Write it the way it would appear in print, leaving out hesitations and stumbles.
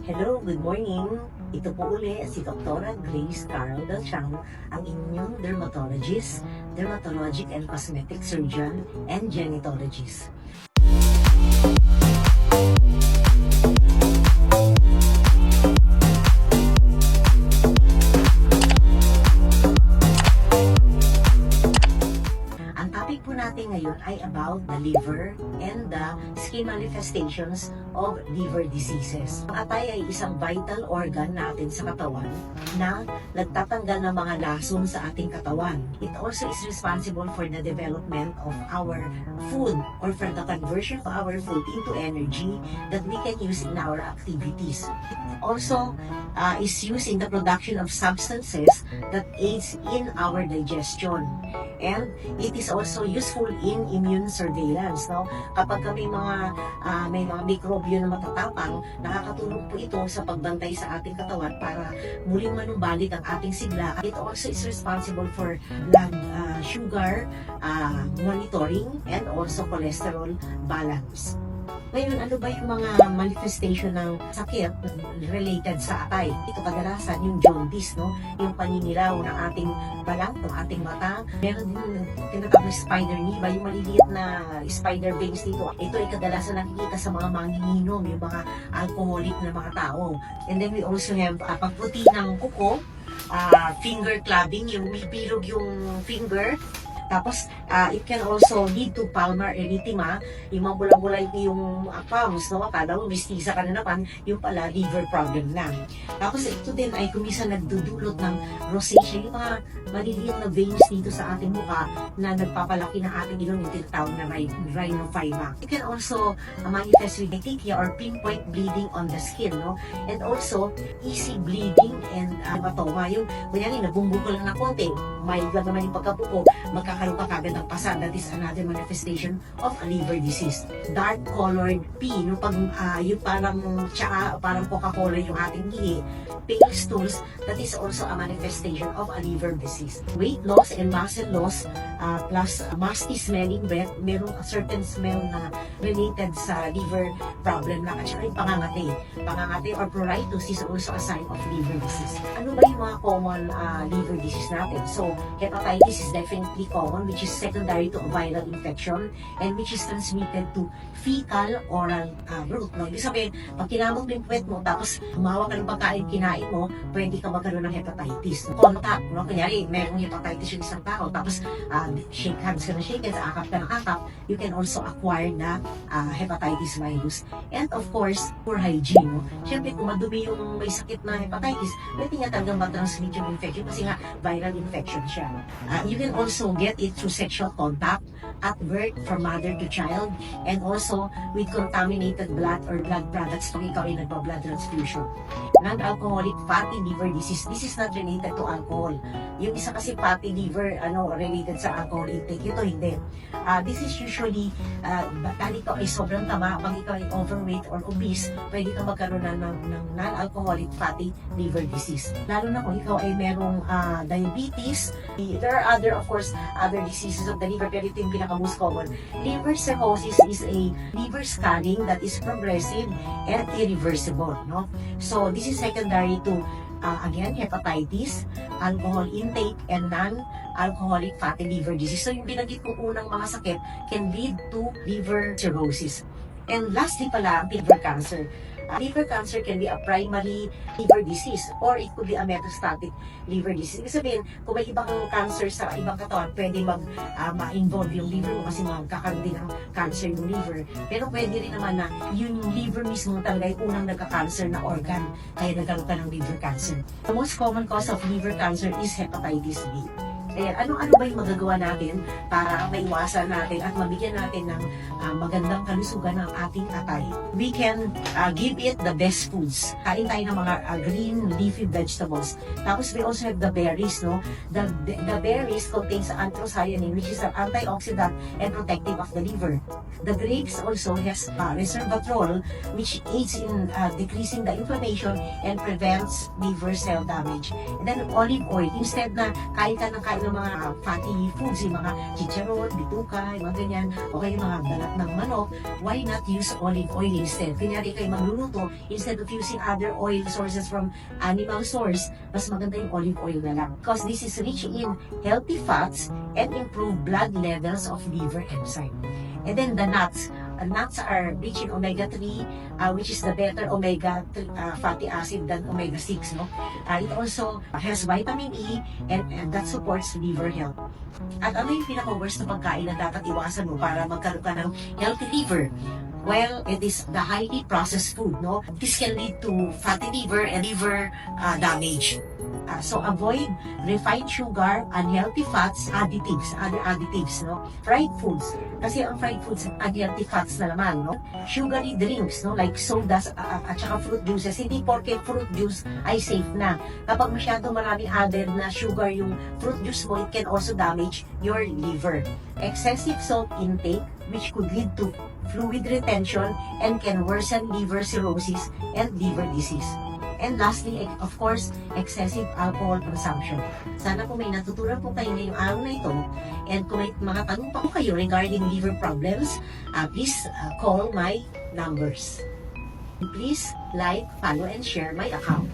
Hello, good morning. Ito po uli si Dr. Grace Carl Beltran, ang inyong dermatologist, dermatologic and cosmetic surgeon, and genetologist. Ang topic po natin ngayon ay about the liver and the skin manifestations of liver diseases. Ang atay ay isang vital organ natin sa katawan na nagtatanggal ng mga lason sa ating katawan. It also is responsible for the development of our food or for the conversion of our food into energy that we can use in our activities. It also is used in the production of substances that aids in our digestion. And it is also useful in immune surveillance. No? Kapag may mga mikrobyo na matatapang, nakakatulong po ito sa pagbantay sa ating katawan para muling manumbalik ang ating sigla. It also is responsible for blood sugar monitoring and also cholesterol balance. Ngayon, ano ba yung mga manifestation ng sakit related sa atay? Ito kadalasan yung jaundice, no? Yung paninilaw ng ating balat, ng ating mata. Meron din tinatawag na spider niba, yung maliliit na spider veins dito. Ito ay kadalasan nakikita sa mga manginginom, yung mga alcoholic na mga tao. And then we also have pagputi ng kuko, finger clubbing, yung umipilog yung finger. Tapos, it can also lead to palmar erythema, yung mabula-bulay yung palms, no? Akala mo, mistisa ka na naman, yung pala, liver problem lang. Tapos, ito din ay kumisa nagdudulot ng rosacea, yung mga maliliit na veins dito sa ating mukha na nagpapalaki ng ating ilong, yung tinatawag na rhinophyma. It can also manifest with petechia or pinpoint bleeding on the skin, no? And also, easy bleeding and hematoma. Yung, kunyari, nabumbukol lang na konti, may lang naman yung pagkapuko, magkakaroon ka kagad ng pasa. That is another manifestation of a liver disease. Dark colored pee, no? Pag yung parang tsaka, parang Coca-Cola yung ating ihi, pale stools, that is also a manifestation of a liver disease. Weight loss and muscle loss, plus musty smelling breath, merong a certain smell na related sa liver problem na, at saka yung pangangati. Pangangati or pruritus is also a sign of liver disease. Ano ba yung mga common liver disease natin? So, hepatitis is definitely common, which is secondary to a viral infection and which is transmitted to fecal oral route. No? Ibig sabihin, pag kinamot mo yung puwet mo, tapos humawa ka ng pagkain kinain mo, pwede ka magkaroon ng hepatitis. Contact, no? Kunyari, merong hepatitis yung isang tao, tapos shake hands ka na shake hands, akap ka na akap, you can also acquire the hepatitis virus. And of course, poor hygiene. No? Siyempre, kung madumi yung may sakit na hepatitis, pwede nga talagang mag-transmit yung infection kasi nga viral infection siya. You can also get it through sexual contact at birth from mother to child, and also with contaminated blood or blood products pag ikaw ay nagpa-blood transfusion. Non-alcoholic fatty liver disease, this is not related to alcohol. Yung isa kasi fatty liver, related sa alcohol intake, ito hindi. This is usually, dahil ikaw ay sobrang tama, pag ikaw ay overweight or obese, pwede ka magkaroon ng non-alcoholic fatty liver disease. Lalo na kung ikaw ay merong diabetes. There are of course, other diseases of the liver, pero ito yung pinaka-most common. Liver cirrhosis is a liver scarring that is progressive and irreversible. No? So, this is secondary to, again, hepatitis, alcohol intake, and non-alcoholic fatty liver disease. So, yung binanggit kong unang mga sakit can lead to liver cirrhosis. And lastly pala, liver cancer. Liver cancer can be a primary liver disease or it could be a metastatic liver disease. Ibig sabihin, kung may ibang cancer sa ibang katawan, pwede ma-involve yung liver mo kasi magkakaroon din ng cancer yung liver. Pero pwede rin naman na yung liver mismo talaga yung unang nagka-cancer na organ, kaya nagkaroon ka ng liver cancer. The most common cause of liver cancer is hepatitis B. Kaya ano ba yung magagawa natin para maiwasan natin at mabigyan natin ng magandang kalusugan ng ating atay? We can give it the best foods. Kain tayo ng mga green leafy vegetables. Tapos we also have the berries, no? The berries contains anthocyanin, which is an antioxidant and protective of the liver. The grapes also has resveratrol, which aids in decreasing the inflammation and prevents liver cell damage. And then olive oil, instead na kain ka ng kain ng mga fatty foods, yung mga chicharon, bituka, yung mga ganyan, o kaya yung mga balat ng manok, why not use olive oil instead? Kunyari kayo magluluto, instead of using other oil sources from animal source, mas maganda yung olive oil na lang. Because this is rich in healthy fats and improve blood levels of liver enzyme. And then the nuts. Nuts are rich in omega-3, which is the better omega-3 fatty acid than omega-6. No? It also has vitamin E and that supports liver health. At ano yung pinaka-worst na pagkain na dapat iwasan mo para magkaroon ka ng healthy liver? Well, it is the highly processed food. No, this can lead to fatty liver and liver damage. So avoid refined sugar, unhealthy fats, additives, other additives, no? Fried foods. Kasi ang fried foods, unhealthy fats na naman, no? Sugary drinks, no? Like sodas at saka fruit juices. Hindi porke fruit juice ay safe na. Kapag masyado maraming added na sugar yung fruit juice mo, it can also damage your liver. Excessive salt intake, which could lead to fluid retention and can worsen liver cirrhosis and liver disease. And lastly, of course, excessive alcohol consumption. Sana po may natutunan po kayo ngayong araw na ito. And kung may mga tanong pa po kayo regarding liver problems, please call my numbers. Please like, follow, and share my account.